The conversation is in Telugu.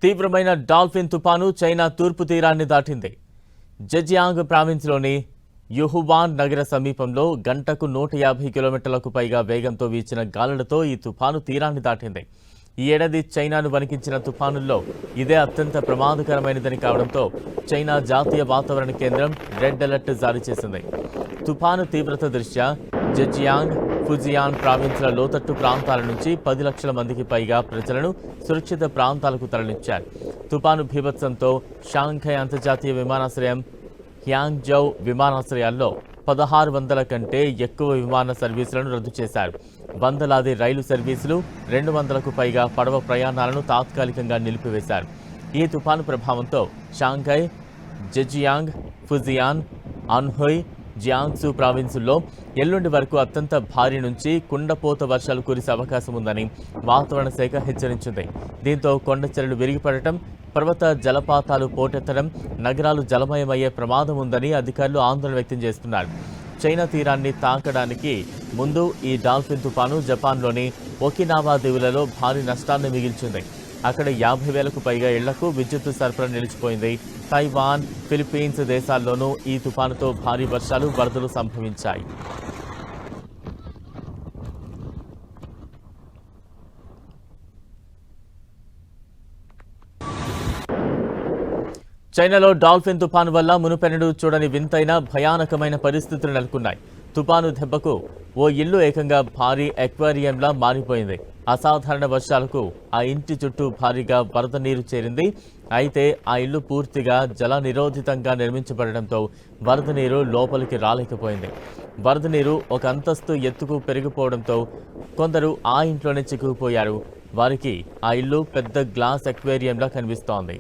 తీవ్రమైన డాల్ఫిన్ తుపాను చైనా తూర్పు తీరాన్ని దాటింది. జెజియాంగ్ ప్రావిన్స్లోని యుహువాన్ నగర సమీపంలో గంటకు 150 కిలోమీటర్లకు పైగా వేగంతో వీచిన గాలులతో ఈ తుపాను తీరాన్ని దాటింది. ఈ ఏడాది చైనాను వణికించిన తుపానుల్లో ఇదే అత్యంత ప్రమాదకరమైనదని కావడంతో చైనా జాతీయ వాతావరణ కేంద్రం రెడ్ అలర్ట్ జారీ చేసింది. తుపాను తీవ్రత దృష్ట్యా జెజియాంగ్, ఫుజియాన్ ప్రావిన్స్ల లోతట్టు ప్రాంతాల నుంచి 10 లక్షల మందికి పైగా ప్రజలను సురక్షిత ప్రాంతాలకు తరలించారు. తుపాను బీభత్సంతో షాంఘై అంతర్జాతీయ విమానాశ్రయం, హ్యాంగ్జౌ విమానాశ్రయాల్లో 1600 కంటే ఎక్కువ విమాన సర్వీసులను రద్దు చేశారు. వందలాది రైలు సర్వీసులు, 200కు పైగా పడవ ప్రయాణాలను తాత్కాలికంగా నిలిపివేశారు. ఈ తుపాను ప్రభావంతో షాంఘై, జెజియాంగ్, ఫుజియాన్, అన్హోయ్, జియాంగ్సు ప్రావిన్సుల్లో ఎల్లుండి వరకు అత్యంత భారీ నుంచి కుండపోత వర్షాలు కురిసే అవకాశం ఉందని వాతావరణ శాఖ హెచ్చరించింది. దీంతో కొండచెరలు విరిగిపడటం, పర్వత జలపాతాలు పోటెత్తడం, నగరాలు జలమయమయ్యే ప్రమాదం ఉందని అధికారులు ఆందోళన వ్యక్తం చేస్తున్నారు. చైనా తీరాన్ని తాకడానికి ముందు ఈ డాల్ఫిన్ తుపాను జపాన్లోని ఒకినావా దీవులలో భారీ నష్టాన్ని మిగిల్చింది. అక్కడ 50,000కు పైగా ఇళ్లకు విద్యుత్ సరఫరా నిలిచిపోయింది. తైవాన్, ఫిలిప్పీన్స్ దేశాల్లోనూ ఈ తుపానుతో భారీ వర్షాలు, వరదలు సంభవించాయి. చైనాలో డాల్ఫిన్ తుపాను వల్ల మునుపెన్నడూ చూడని వింతైన భయానకమైన పరిస్థితులు నెలకొన్నాయి. తుపాను దెబ్బకు ఓ ఇల్లు ఏకంగా భారీ ఎక్వేరియంలా మారిపోయింది. అసాధారణ వర్షాలకు ఆ ఇంటి చుట్టూ భారీగా వరద నీరు చేరింది. అయితే ఆ ఇల్లు పూర్తిగా జల నిరోధితంగా నిర్మించబడడంతో వరద నీరు లోపలికి రాలేకపోయింది. వరద నీరు ఒక అంతస్తు ఎత్తుకు పెరిగిపోవడంతో కొందరు ఆ ఇంట్లోనే చిక్కుకుపోయారు. వారికి ఆ ఇల్లు పెద్ద గ్లాస్ ఎక్వేరియంలా కనిపిస్తోంది.